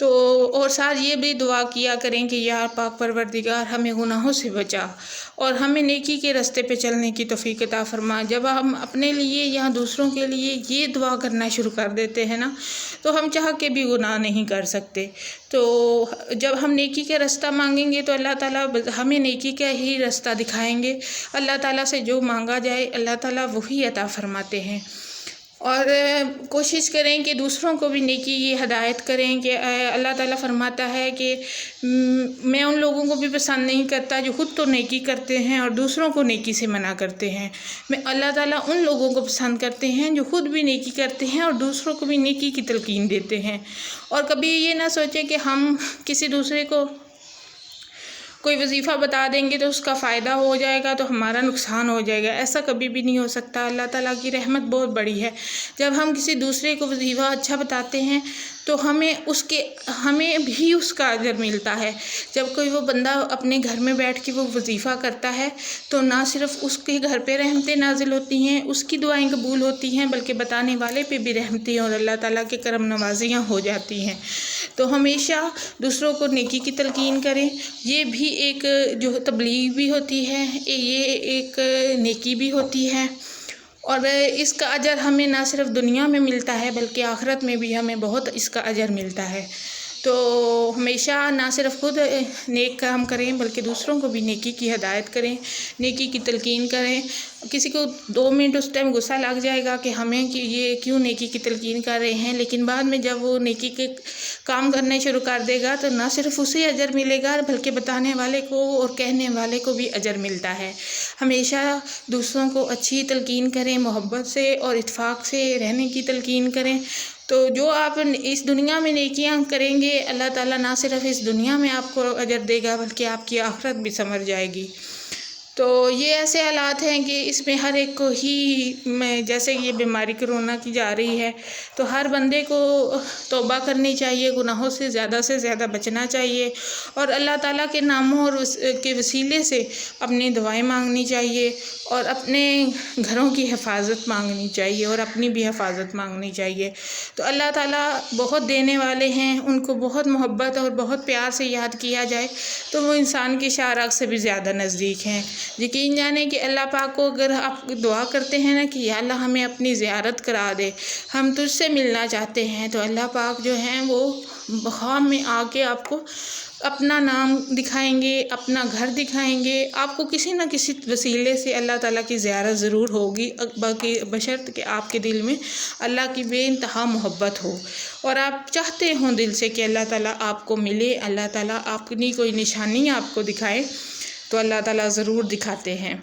تو اور ساتھ یہ بھی دعا کیا کریں کہ یا پاک پروردگار ہمیں گناہوں سے بچا اور ہمیں نیکی کے راستے پہ چلنے کی توفیق عطا فرما۔ جب ہم اپنے لیے یا دوسروں کے لیے یہ دعا کرنا شروع کر دیتے ہیں نا تو ہم چاہ کے بھی گناہ نہیں کر سکتے۔ تو جب ہم نیکی کا راستہ مانگیں گے تو اللہ تعالیٰ ہمیں نیکی کا ہی راستہ دکھائیں گے۔ اللہ تعالیٰ سے جو مانگا جائے اللہ تعالیٰ وہی عطا فرماتے ہیں۔ اور کوشش کریں کہ دوسروں کو بھی نیکی کی ہدایت کریں کہ اللہ تعالیٰ فرماتا ہے کہ میں ان لوگوں کو بھی پسند نہیں کرتا جو خود تو نیکی کرتے ہیں اور دوسروں کو نیکی سے منع کرتے ہیں۔ اللہ تعالیٰ ان لوگوں کو پسند کرتے ہیں جو خود بھی نیکی کرتے ہیں اور دوسروں کو بھی نیکی کی تلقین دیتے ہیں۔ اور کبھی یہ نہ سوچیں کہ ہم کسی دوسرے کو کوئی وظیفہ بتا دیں گے تو اس کا فائدہ ہو جائے گا تو ہمارا نقصان ہو جائے گا، ایسا کبھی بھی نہیں ہو سکتا۔ اللہ تعالیٰ کی رحمت بہت بڑی ہے۔ جب ہم کسی دوسرے کو وظیفہ اچھا بتاتے ہیں تو ہمیں بھی اس کا اجر ملتا ہے۔ جب کوئی وہ بندہ اپنے گھر میں بیٹھ کے وہ وظیفہ کرتا ہے تو نہ صرف اس کے گھر پہ رحمتیں نازل ہوتی ہیں، اس کی دعائیں قبول ہوتی ہیں، بلکہ بتانے والے پہ بھی رحمتیں اور اللہ تعالیٰ کے کرم نوازیاں ہو جاتی ہیں۔ تو ہمیشہ دوسروں کو نیکی کی تلقین کریں، یہ بھی ایک جو تبلیغ بھی ہوتی ہے، یہ ایک نیکی بھی ہوتی ہے اور اس کا اجر ہمیں نہ صرف دنیا میں ملتا ہے بلکہ آخرت میں بھی ہمیں بہت اس کا اجر ملتا ہے۔ تو ہمیشہ نہ صرف خود نیک کام کریں بلکہ دوسروں کو بھی نیکی کی ہدایت کریں، نیکی کی تلقین کریں۔ کسی کو 2 منٹ اس ٹائم غصہ لگ جائے گا کہ ہمیں کہ یہ کیوں نیکی کی تلقین کر رہے ہیں، لیکن بعد میں جب وہ نیکی کے کام کرنے شروع کر دے گا تو نہ صرف اسے اجر ملے گا بلکہ بتانے والے کو اور کہنے والے کو بھی اجر ملتا ہے۔ ہمیشہ دوسروں کو اچھی تلقین کریں، محبت سے اور اتفاق سے رہنے کی تلقین کریں۔ تو جو آپ اس دنیا میں نیکیاں کریں گے اللہ تعالیٰ نہ صرف اس دنیا میں آپ کو اجر دے گا بلکہ آپ کی آخرت بھی سنور جائے گی۔ تو یہ ایسے حالات ہیں کہ اس میں ہر ایک کو ہی جیسے یہ بیماری کرونا کی جا رہی ہے تو ہر بندے کو توبہ کرنی چاہیے، گناہوں سے زیادہ بچنا چاہیے اور اللہ تعالیٰ کے ناموں اور اس کے وسیلے سے اپنی دعائیں مانگنی چاہیے اور اپنے گھروں کی حفاظت مانگنی چاہیے اور اپنی بھی حفاظت مانگنی چاہیے۔ تو اللہ تعالیٰ بہت دینے والے ہیں، ان کو بہت محبت اور بہت پیار سے یاد کیا جائے تو وہ انسان کے شاہراہ سے بھی زیادہ نزدیک ہیں۔ یقین جانیں کہ اللہ پاک کو اگر آپ دعا کرتے ہیں نا کہ یا اللہ ہمیں اپنی زیارت کرا دے، ہم تجھ سے ملنا چاہتے ہیں، تو اللہ پاک جو ہیں وہ خواب میں آ کے آپ کو اپنا نام دکھائیں گے، اپنا گھر دکھائیں گے، آپ کو کسی نہ کسی وسیلے سے اللہ تعالیٰ کی زیارت ضرور ہوگی، بشرط کہ آپ کے دل میں اللہ کی بے انتہا محبت ہو اور آپ چاہتے ہوں دل سے کہ اللہ تعالیٰ آپ کو ملے، اللہ تعالیٰ اپنی کوئی نشانی آپ کو دکھائے، تو اللہ تعالیٰ ضرور دکھاتے ہیں۔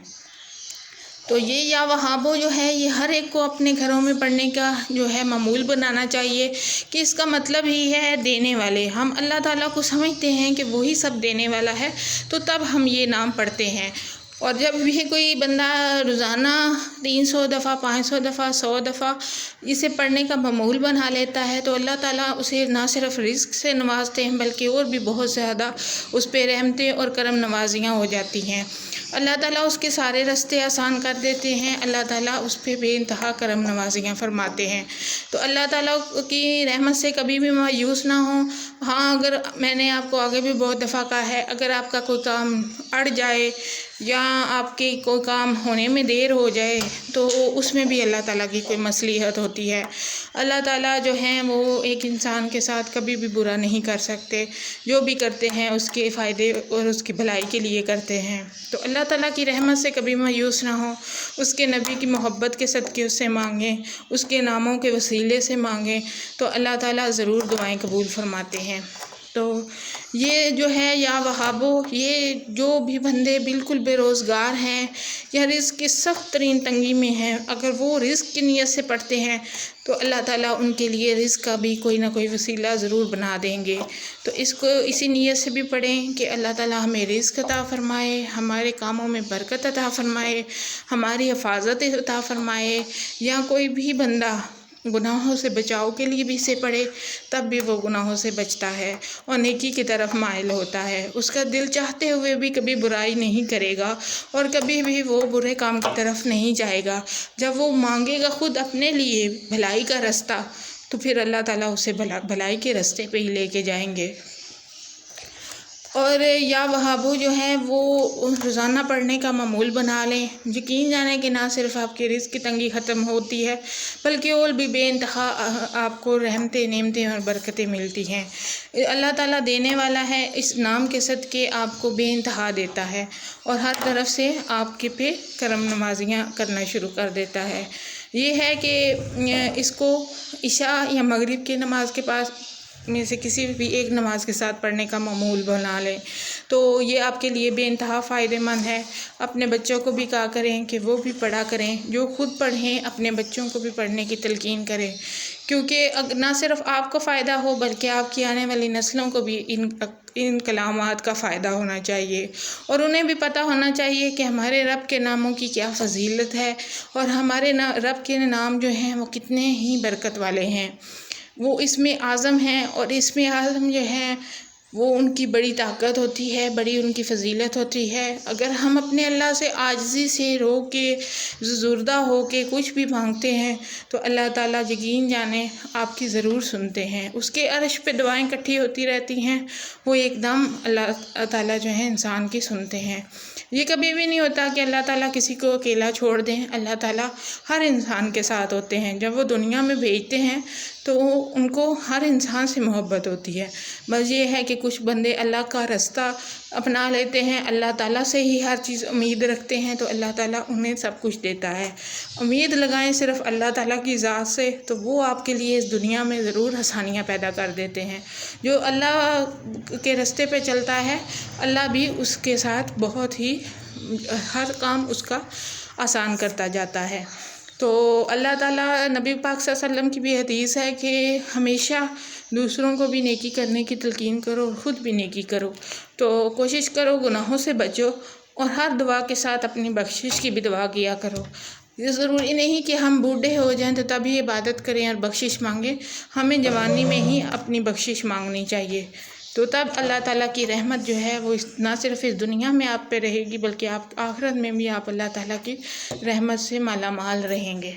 تو یہ یا وہابو جو ہے یہ ہر ایک کو اپنے گھروں میں پڑھنے کا جو ہے معمول بنانا چاہیے کہ اس کا مطلب ہی ہے دینے والے۔ ہم اللہ تعالیٰ کو سمجھتے ہیں کہ وہی سب دینے والا ہے تو تب ہم یہ نام پڑھتے ہیں۔ اور جب بھی کوئی بندہ روزانہ 300 دفعہ 500 دفعہ 100 دفعہ اسے پڑھنے کا معمول بنا لیتا ہے تو اللہ تعالیٰ اسے نہ صرف رزق سے نوازتے ہیں بلکہ اور بھی بہت زیادہ اس پہ رحمتیں اور کرم نوازیاں ہو جاتی ہیں۔ اللہ تعالیٰ اس کے سارے راستے آسان کر دیتے ہیں، اللہ تعالیٰ اس پہ بے انتہا کرم نوازیاں فرماتے ہیں۔ تو اللہ تعالیٰ کی رحمت سے کبھی بھی مایوس نہ ہوں۔ ہاں، اگر میں نے آپ کو آگے بھی بہت دفعہ کہا ہے، اگر آپ کا کوئی کام اڑ جائے یا آپ کے کوئی کام ہونے میں دیر ہو جائے تو اس میں بھی اللہ تعالیٰ کی کوئی مصلحت ہوتی ہے۔ اللہ تعالیٰ جو ہیں وہ ایک انسان کے ساتھ کبھی بھی برا نہیں کر سکتے، جو بھی کرتے ہیں اس کے فائدے اور اس کی بھلائی کے لیے کرتے ہیں۔ تو اللہ تعالیٰ کی رحمت سے کبھی مایوس نہ ہوں، اس کے نبی کی محبت کے صدقے اس سے مانگیں، اس کے ناموں کے وسیلے سے مانگیں تو اللہ تعالیٰ ضرور دعائیں قبول فرماتے ہیں۔ تو یہ جو ہے یا وہابو، یہ جو بھی بندے بالکل بے روزگار ہیں یا رزق کی سخت ترین تنگی میں ہیں، اگر وہ رزق کی نیت سے پڑھتے ہیں تو اللہ تعالیٰ ان کے لیے رزق کا بھی کوئی نہ کوئی وسیلہ ضرور بنا دیں گے۔ تو اس کو اسی نیت سے بھی پڑھیں کہ اللہ تعالیٰ ہمیں رزق عطا فرمائے، ہمارے کاموں میں برکت عطا فرمائے، ہماری حفاظت عطا فرمائے، یا کوئی بھی بندہ گناہوں سے بچاؤ کے لیے بھی اسے پڑھے تب بھی وہ گناہوں سے بچتا ہے اور نیکی کی طرف مائل ہوتا ہے۔ اس کا دل چاہتے ہوئے بھی کبھی برائی نہیں کرے گا اور کبھی بھی وہ برے کام کی طرف نہیں جائے گا۔ جب وہ مانگے گا خود اپنے لیے بھلائی کا راستہ تو پھر اللہ تعالیٰ اسے بھلائی کے راستے پہ ہی لے کے جائیں گے۔ اور یا وہابو جو ہیں وہ روزانہ پڑھنے کا معمول بنا لیں۔ یقین جانیں کہ نہ صرف آپ کے رزق کی تنگی ختم ہوتی ہے بلکہ اور بھی بے انتہا آپ کو رحمتیں، نعمتیں اور برکتیں ملتی ہیں۔ اللہ تعالیٰ دینے والا ہے، اس نام کے صدقے آپ کو بے انتہا دیتا ہے اور ہر طرف سے آپ کے پہ کرم نوازیاں کرنا شروع کر دیتا ہے۔ یہ ہے کہ اس کو عشاء یا مغرب کی نماز کے پاس میں سے کسی بھی ایک نماز کے ساتھ پڑھنے کا معمول بنا لیں تو یہ آپ کے لیے بے انتہا فائدہ مند ہے۔ اپنے بچوں کو بھی کہا کریں کہ وہ بھی پڑھا کریں، جو خود پڑھیں اپنے بچوں کو بھی پڑھنے کی تلقین کریں، کیونکہ نہ صرف آپ کو فائدہ ہو بلکہ آپ کی آنے والی نسلوں کو بھی ان کلامات کا فائدہ ہونا چاہیے، اور انہیں بھی پتہ ہونا چاہیے کہ ہمارے رب کے ناموں کی کیا فضیلت ہے اور ہمارے رب کے نام جو ہیں وہ کتنے ہی برکت والے ہیں۔ وہ اسم اعظم ہیں اور اسم اعظم جو ہیں وہ ان کی بڑی طاقت ہوتی ہے، بڑی ان کی فضیلت ہوتی ہے۔ اگر ہم اپنے اللہ سے عاجزی سے رو کے زردہ ہو کے کچھ بھی مانگتے ہیں تو اللہ تعالیٰ یقین جانیں آپ کی ضرور سنتے ہیں۔ اس کے عرش پہ دعائیں اکٹھی ہوتی رہتی ہیں، وہ ایک دم اللہ تعالیٰ جو ہے انسان کی سنتے ہیں۔ یہ کبھی بھی نہیں ہوتا کہ اللہ تعالیٰ کسی کو اکیلا چھوڑ دیں، اللہ تعالیٰ ہر انسان کے ساتھ ہوتے ہیں۔ جب وہ دنیا میں بھیجتے ہیں تو ان کو ہر انسان سے محبت ہوتی ہے، بس یہ ہے کہ کچھ بندے اللہ کا راستہ اپنا لیتے ہیں، اللہ تعالیٰ سے ہی ہر چیز امید رکھتے ہیں تو اللہ تعالیٰ انہیں سب کچھ دیتا ہے۔ امید لگائیں صرف اللہ تعالیٰ کی ذات سے تو وہ آپ کے لیے اس دنیا میں ضرور آسانیاں پیدا کر دیتے ہیں۔ جو اللہ کے راستے پہ چلتا ہے اللہ بھی اس کے ساتھ بہت ہی ہر کام اس کا آسان کرتا جاتا ہے۔ تو اللہ تعالیٰ، نبی پاک صلی اللہ علیہ وسلم کی بھی حدیث ہے کہ ہمیشہ دوسروں کو بھی نیکی کرنے کی تلقین کرو اور خود بھی نیکی کرو، تو کوشش کرو گناہوں سے بچو اور ہر دعا کے ساتھ اپنی بخشش کی بھی دعا کیا کرو۔ یہ ضروری نہیں کہ ہم بوڑھے ہو جائیں تو تبھی عبادت کریں اور بخشش مانگیں، ہمیں جوانی میں ہی اپنی بخشش مانگنی چاہیے، تو تب اللہ تعالیٰ کی رحمت جو ہے وہ نہ صرف اس دنیا میں آپ پہ رہے گی بلکہ آپ آخرت میں بھی آپ اللہ تعالیٰ کی رحمت سے مالا مال رہیں گے۔